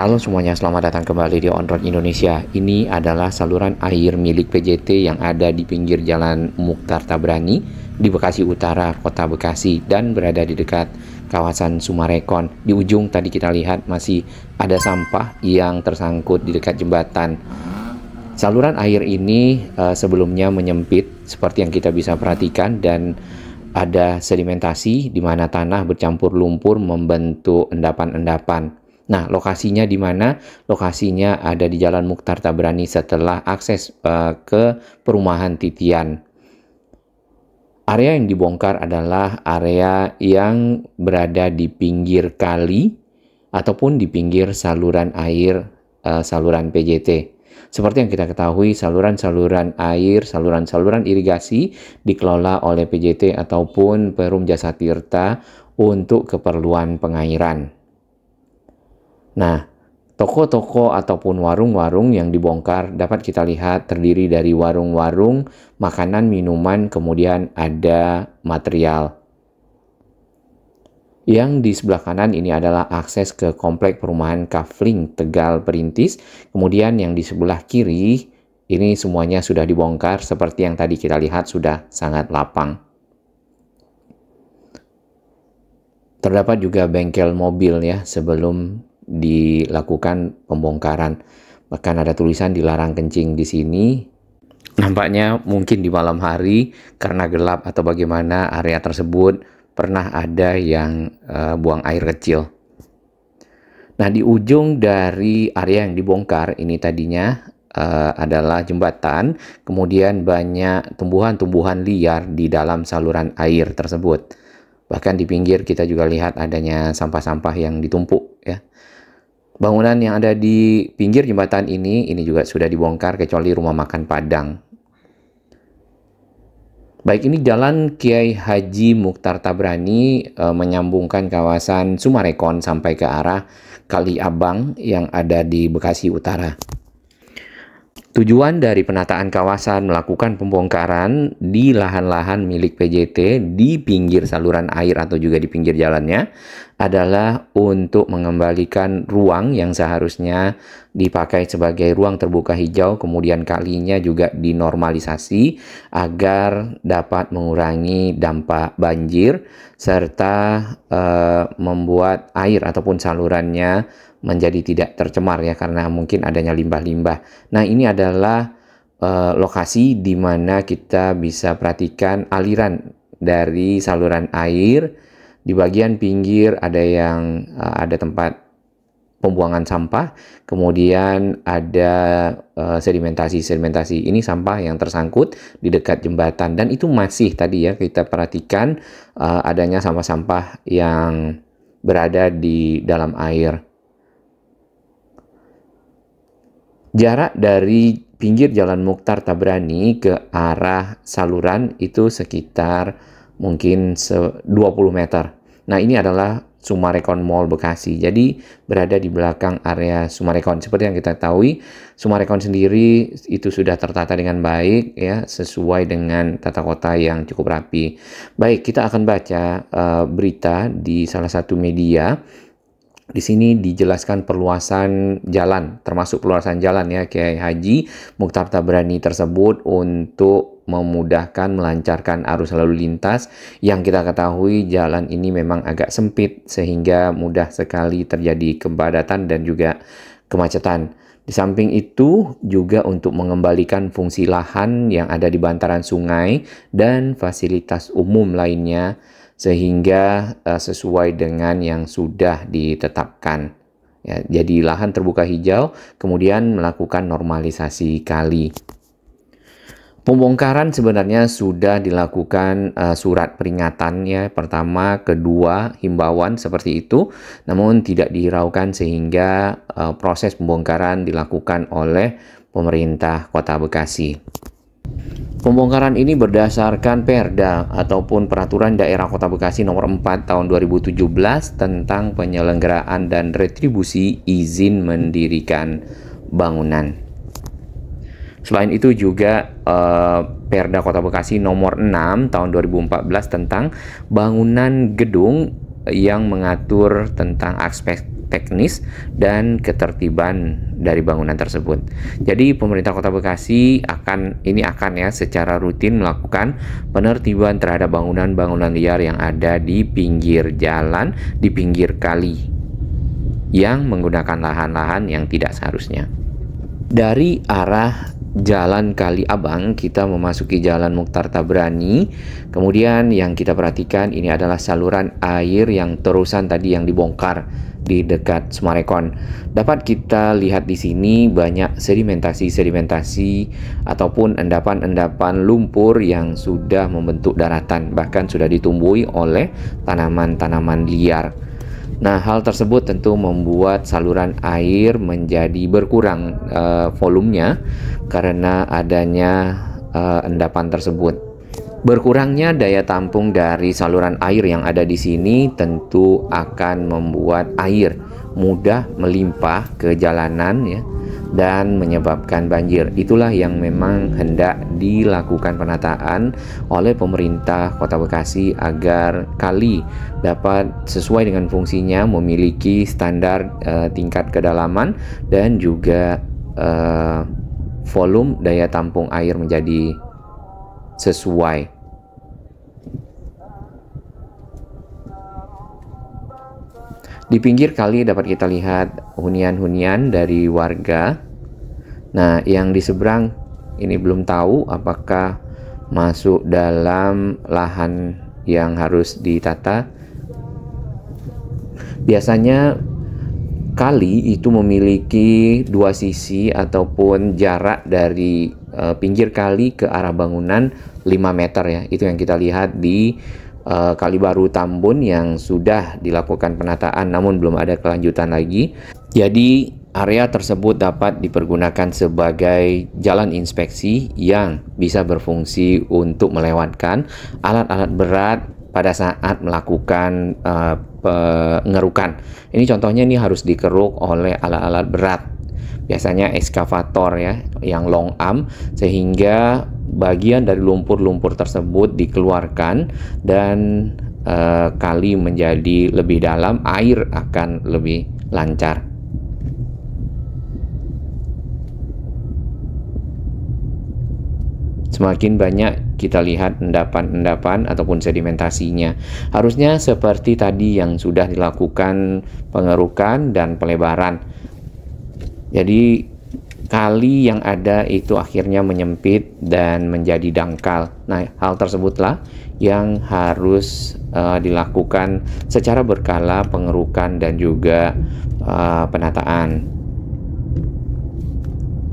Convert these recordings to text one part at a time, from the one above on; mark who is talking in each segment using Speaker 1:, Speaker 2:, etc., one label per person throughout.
Speaker 1: Halo semuanya, selamat datang kembali di On Road Indonesia. Ini adalah saluran air milik PJT yang ada di pinggir Jalan Muchtar Tabrani di Bekasi Utara, Kota Bekasi, dan berada di dekat kawasan Sumarekon. Di ujung tadi kita lihat masih ada sampah yang tersangkut di dekat jembatan. Saluran air ini sebelumnya menyempit seperti yang kita bisa perhatikan, dan ada sedimentasi di mana tanah bercampur lumpur membentuk endapan-endapan. Nah, lokasinya di mana? Lokasinya ada di Jalan Muchtar Tabrani setelah akses ke perumahan Titian. Area yang dibongkar adalah area yang berada di pinggir kali ataupun di pinggir saluran air saluran PJT. Seperti yang kita ketahui, saluran-saluran air, saluran-saluran irigasi dikelola oleh PJT ataupun Perum Jasa Tirta untuk keperluan pengairan. Nah, toko-toko ataupun warung-warung yang dibongkar dapat kita lihat terdiri dari warung-warung, makanan, minuman, kemudian ada material. Yang di sebelah kanan ini adalah akses ke komplek perumahan Kafling Tegal Perintis. Kemudian yang di sebelah kiri ini semuanya sudah dibongkar seperti yang tadi kita lihat, sudah sangat lapang. Terdapat juga bengkel mobil ya sebelum dilakukan pembongkaran. Bahkan ada tulisan dilarang kencing di sini. Nampaknya mungkin di malam hari karena gelap atau bagaimana area tersebut pernah ada yang buang air kecil. Nah, di ujung dari area yang dibongkar ini tadinya adalah jembatan, kemudian banyak tumbuhan-tumbuhan liar di dalam saluran air tersebut. Bahkan di pinggir kita juga lihat adanya sampah-sampah yang ditumpuk ya. Bangunan yang ada di pinggir jembatan ini juga sudah dibongkar kecuali rumah makan Padang. Baik, ini Jalan Kiai Haji Muchtar Tabrani menyambungkan kawasan Sumarekon sampai ke arah Kali Abang yang ada di Bekasi Utara. Tujuan dari penataan kawasan melakukan pembongkaran di lahan-lahan milik PJT di pinggir saluran air atau juga di pinggir jalannya adalah untuk mengembalikan ruang yang seharusnya dipakai sebagai ruang terbuka hijau, kemudian kalinya juga dinormalisasi agar dapat mengurangi dampak banjir serta membuat air ataupun salurannya menjadi tidak tercemar ya, karena mungkin adanya limbah-limbah. Nah, ini adalah lokasi di mana kita bisa perhatikan aliran dari saluran air. Di bagian pinggir ada tempat pembuangan sampah, kemudian ada sedimentasi. Ini sampah yang tersangkut di dekat jembatan, dan itu masih tadi ya kita perhatikan adanya sampah-sampah yang berada di dalam air. Jarak dari pinggir Jalan Muchtar Tabrani ke arah saluran itu sekitar mungkin 20 meter. Nah, ini adalah Sumarekon Mall Bekasi. Jadi berada di belakang area Sumarekon. Seperti yang kita tahu, Sumarekon sendiri itu sudah tertata dengan baik ya, sesuai dengan tata kota yang cukup rapi. Baik, kita akan baca berita di salah satu media. Di sini dijelaskan perluasan jalan, termasuk perluasan jalan ya Kiai Haji Muchtar Tabrani tersebut untuk memudahkan melancarkan arus lalu lintas. Yang kita ketahui jalan ini memang agak sempit sehingga mudah sekali terjadi kepadatan dan juga kemacetan. Di samping itu juga untuk mengembalikan fungsi lahan yang ada di bantaran sungai dan fasilitas umum lainnya sehingga sesuai dengan yang sudah ditetapkan. Ya, jadi lahan terbuka hijau, kemudian melakukan normalisasi kali. Pembongkaran sebenarnya sudah dilakukan surat peringatan ya, pertama, kedua, himbauan seperti itu, namun tidak dihiraukan sehingga proses pembongkaran dilakukan oleh pemerintah Kota Bekasi. Pembongkaran ini berdasarkan Perda ataupun Peraturan Daerah Kota Bekasi Nomor 4 Tahun 2017 tentang penyelenggaraan dan retribusi izin mendirikan bangunan. Selain itu juga Perda Kota Bekasi Nomor 6 Tahun 2014 tentang bangunan gedung yang mengatur tentang aspek teknis dan ketertiban dari bangunan tersebut. Jadi pemerintah Kota Bekasi akan ya secara rutin melakukan penertiban terhadap bangunan-bangunan liar yang ada di pinggir jalan, di pinggir kali yang menggunakan lahan-lahan yang tidak seharusnya. Dari arah Jalan Kali Abang kita memasuki Jalan Muchtar Tabrani. Kemudian yang kita perhatikan ini adalah saluran air yang terusan tadi yang dibongkar di dekat Sumarekon. Dapat kita lihat di sini banyak sedimentasi ataupun endapan-endapan lumpur yang sudah membentuk daratan, bahkan sudah ditumbuhi oleh tanaman-tanaman liar. Nah, hal tersebut tentu membuat saluran air menjadi berkurang volumenya karena adanya endapan tersebut. Berkurangnya daya tampung dari saluran air yang ada di sini tentu akan membuat air mudah melimpah ke jalanan ya, dan menyebabkan banjir. Itulah yang memang hendak dilakukan penataan oleh pemerintah Kota Bekasi agar kali dapat sesuai dengan fungsinya, memiliki standar tingkat kedalaman dan juga volume daya tampung air menjadi sesuai. Di pinggir kali dapat kita lihat hunian-hunian dari warga. Nah, yang di seberang ini belum tahu apakah masuk dalam lahan yang harus ditata. Biasanya kali itu memiliki dua sisi ataupun jarak dari pinggir kali ke arah bangunan 5 meter ya. Itu yang kita lihat di Kali Baru Tambun yang sudah dilakukan penataan namun belum ada kelanjutan lagi. Jadi area tersebut dapat dipergunakan sebagai jalan inspeksi yang bisa berfungsi untuk melewatkan alat-alat berat pada saat melakukan pengerukan. Ini contohnya ini harus dikeruk oleh alat-alat berat. Biasanya ekskavator ya yang long arm, sehingga bagian dari lumpur-lumpur tersebut dikeluarkan dan kali menjadi lebih dalam, air akan lebih lancar. Semakin banyak kita lihat endapan-endapan ataupun sedimentasinya. Harusnya seperti tadi yang sudah dilakukan pengerukan dan pelebaran. Jadi kali yang ada itu akhirnya menyempit dan menjadi dangkal. Nah, hal tersebutlah yang harus dilakukan secara berkala, pengerukan dan juga penataan.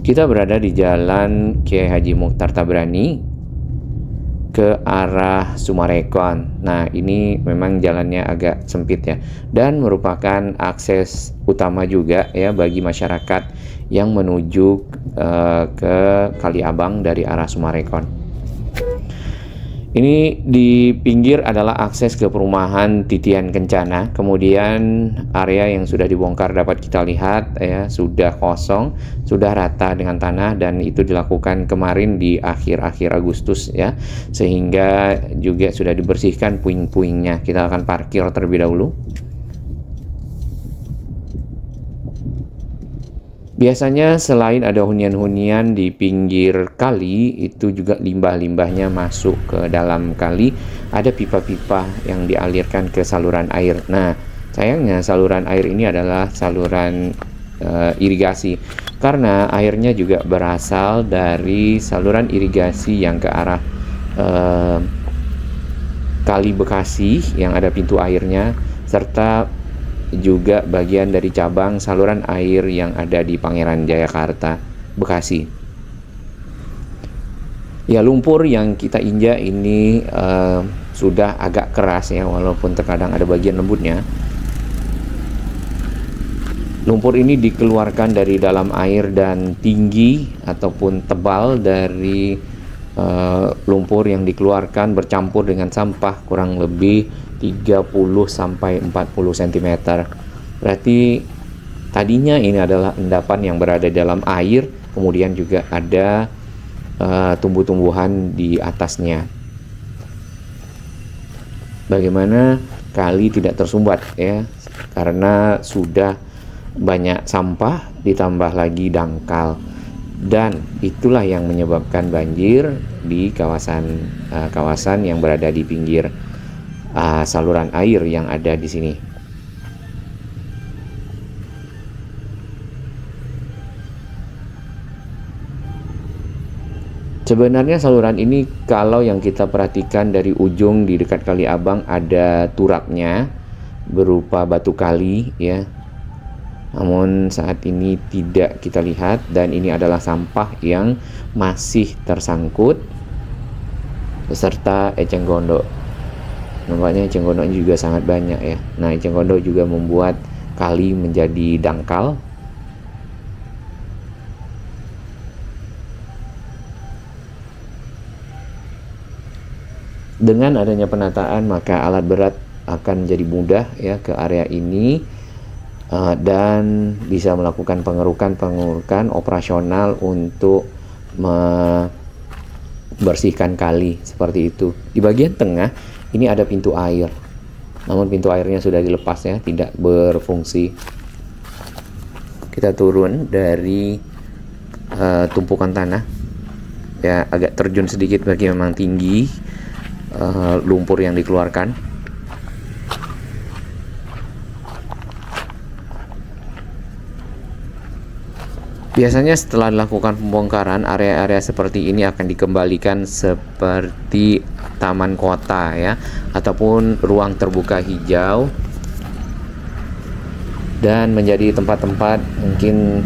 Speaker 1: Kita berada di Jalan Kiai Haji Muchtar Tabrani ke arah Sumarekon. Nah, ini memang jalannya agak sempit ya, dan merupakan akses utama juga ya bagi masyarakat yang menuju ke Kali Abang dari arah Sumarekon. Ini di pinggir adalah akses ke perumahan Titian Kencana. Kemudian area yang sudah dibongkar dapat kita lihat ya, sudah kosong, sudah rata dengan tanah, dan itu dilakukan kemarin di akhir-akhir Agustus ya, sehingga juga sudah dibersihkan puing-puingnya. Kita akan parkir terlebih dahulu. Biasanya selain ada hunian-hunian di pinggir kali, itu juga limbah-limbahnya masuk ke dalam kali. Ada pipa-pipa yang dialirkan ke saluran air. Nah, sayangnya saluran air ini adalah saluran irigasi, karena airnya juga berasal dari saluran irigasi yang ke arah Kali Bekasi yang ada pintu airnya, serta juga bagian dari cabang saluran air yang ada di Pangeran Jayakarta, Bekasi. Ya, lumpur yang kita injak ini sudah agak keras ya, walaupun terkadang ada bagian lembutnya. Lumpur ini dikeluarkan dari dalam air dan tinggi ataupun tebal dari lumpur yang dikeluarkan bercampur dengan sampah kurang lebih 30 sampai 40 cm. Berarti tadinya ini adalah endapan yang berada dalam air, kemudian juga ada tumbuh-tumbuhan di atasnya. Bagaimana kali tidak tersumbat ya, karena sudah banyak sampah ditambah lagi dangkal, dan itulah yang menyebabkan banjir di kawasan yang berada di pinggir saluran air yang ada di sini. Sebenarnya saluran ini kalau yang kita perhatikan dari ujung di dekat Kali Abang ada turapnya berupa batu kali ya. Namun saat ini tidak kita lihat, dan ini adalah sampah yang masih tersangkut beserta eceng gondok. Nampaknya eceng gondoknya juga sangat banyak ya. Nah, eceng gondok juga membuat kali menjadi dangkal. Dengan adanya penataan, maka alat berat akan menjadi mudah ya ke area ini, dan bisa melakukan pengerukan operasional untuk membersihkan kali seperti itu. Di bagian tengah ini ada pintu air, namun pintu airnya sudah dilepas ya, tidak berfungsi. Kita turun dari tumpukan tanah ya, agak terjun sedikit bagi memang tinggi lumpur yang dikeluarkan. Biasanya setelah dilakukan pembongkaran, area-area seperti ini akan dikembalikan seperti taman kota ya, ataupun ruang terbuka hijau, dan menjadi tempat-tempat mungkin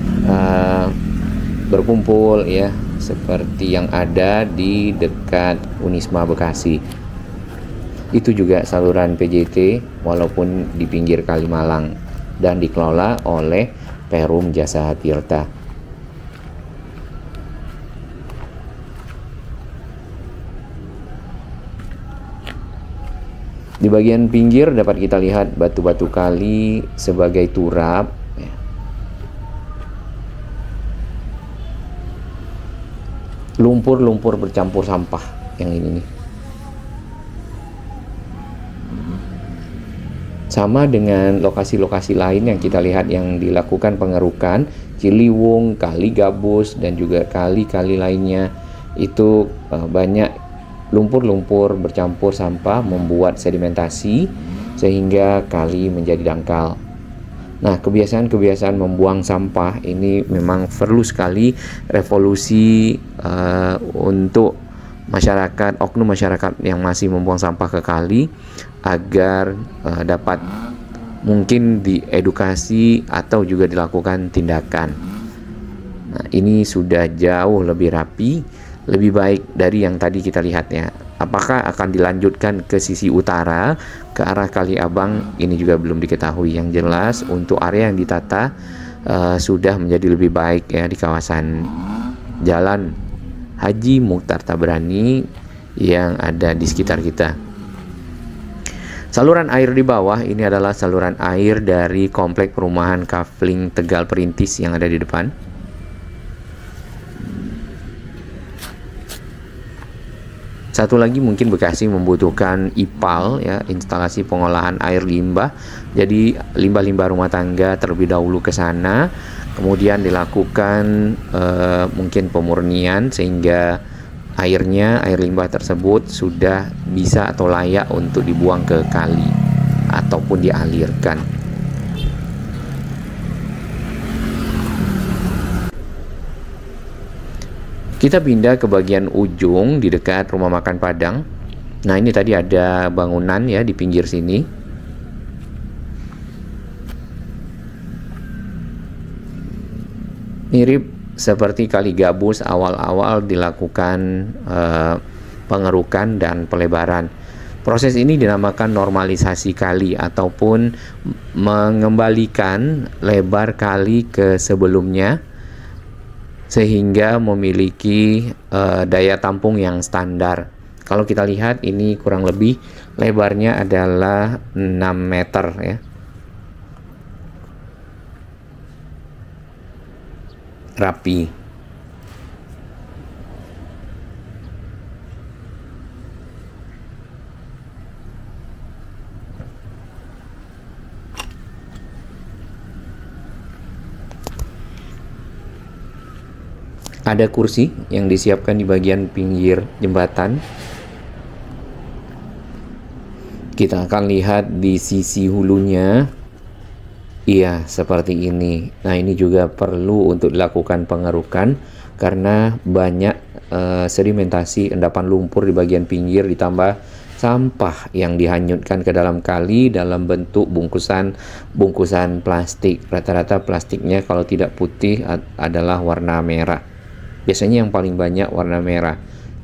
Speaker 1: berkumpul ya, seperti yang ada di dekat Unisma Bekasi. Itu juga saluran PJT walaupun di pinggir Kalimalang dan dikelola oleh Perum Jasa Tirta. Di bagian pinggir dapat kita lihat batu-batu kali sebagai turap. Lumpur-lumpur bercampur sampah yang ini nih. Sama dengan lokasi-lokasi lain yang kita lihat yang dilakukan pengerukan, Ciliwung, Kali Gabus, dan juga kali-kali lainnya, itu banyak lumpur-lumpur bercampur sampah membuat sedimentasi sehingga kali menjadi dangkal. Nah, kebiasaan-kebiasaan membuang sampah ini memang perlu sekali revolusi untuk masyarakat, oknum masyarakat yang masih membuang sampah ke kali, agar dapat mungkin diedukasi atau juga dilakukan tindakan. Nah, ini sudah jauh lebih rapi, lebih baik dari yang tadi kita lihat ya. Apakah akan dilanjutkan ke sisi utara ke arah Kali Abang, ini juga belum diketahui. Yang jelas untuk area yang ditata sudah menjadi lebih baik ya di kawasan Jalan Haji Muchtar Tabrani yang ada di sekitar kita. Saluran air di bawah ini adalah saluran air dari komplek perumahan Kafling Tegal Perintis yang ada di depan. Satu lagi, mungkin Bekasi membutuhkan IPAL ya, instalasi pengolahan air limbah. Jadi limbah-limbah rumah tangga terlebih dahulu ke sana, kemudian dilakukan mungkin pemurnian sehingga air limbah tersebut sudah bisa atau layak untuk dibuang ke kali ataupun dialirkan. Kita pindah ke bagian ujung di dekat rumah makan Padang. Nah, ini tadi ada bangunan ya di pinggir sini. Mirip seperti Kali Gabus, awal-awal dilakukan pengerukan dan pelebaran. Proses ini dinamakan normalisasi kali ataupun mengembalikan lebar kali ke sebelumnya sehingga memiliki daya tampung yang standar. Kalau kita lihat ini kurang lebih lebarnya adalah 6 meter ya. Rapi. Ada kursi yang disiapkan di bagian pinggir jembatan. Kita akan lihat di sisi hulunya. Iya, seperti ini. Nah, ini juga perlu untuk dilakukan pengerukan karena banyak sedimentasi endapan lumpur di bagian pinggir, ditambah sampah yang dihanyutkan ke dalam kali dalam bentuk bungkusan plastik. Rata-rata plastiknya kalau tidak putih adalah warna merah. Biasanya yang paling banyak warna merah.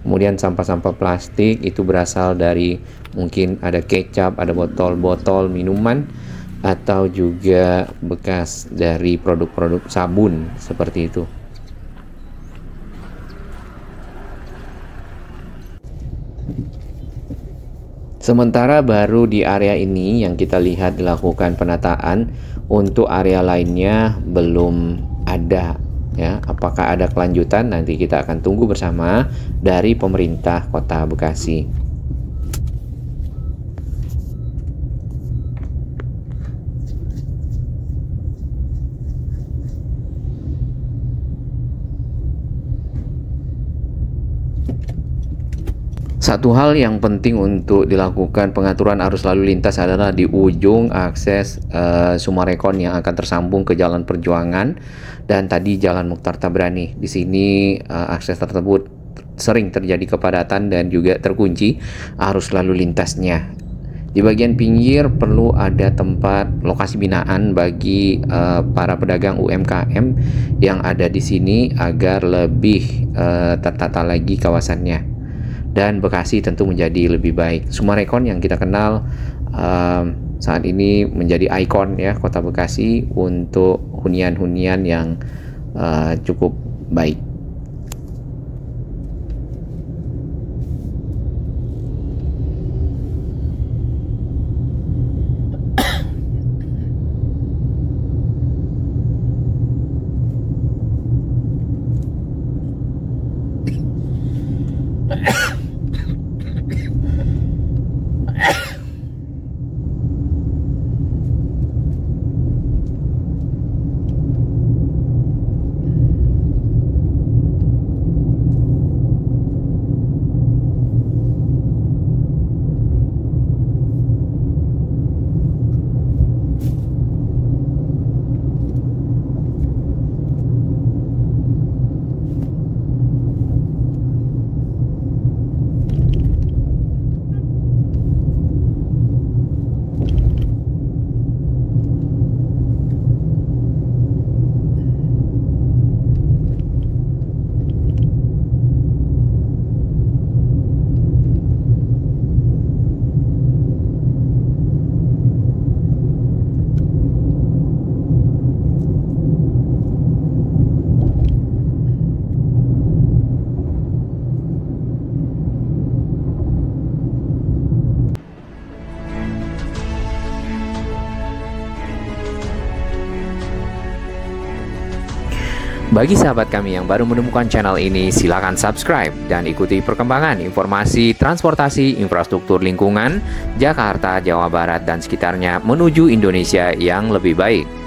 Speaker 1: Kemudian sampah-sampah plastik itu berasal dari mungkin ada kecap, ada botol-botol minuman, atau juga bekas dari produk-produk sabun seperti itu. Sementara baru di area ini yang kita lihat dilakukan penataan, untuk area lainnya belum ada. Ya, apakah ada kelanjutan? Nanti kita akan tunggu bersama dari pemerintah Kota Bekasi. Satu hal yang penting untuk dilakukan pengaturan arus lalu lintas adalah di ujung akses Sumarekon yang akan tersambung ke Jalan Perjuangan dan tadi Jalan Muchtar Tabrani. Di sini akses tersebut sering terjadi kepadatan dan juga terkunci arus lalu lintasnya. Di bagian pinggir perlu ada tempat lokasi binaan bagi para pedagang UMKM yang ada di sini agar lebih tertata lagi kawasannya. Dan Bekasi tentu menjadi lebih baik. Sumarekon yang kita kenal saat ini menjadi ikon ya Kota Bekasi untuk hunian-hunian yang cukup baik. Bagi sahabat kami yang baru menemukan channel ini, silakan subscribe dan ikuti perkembangan informasi transportasi infrastruktur lingkungan Jakarta, Jawa Barat, dan sekitarnya menuju Indonesia yang lebih baik.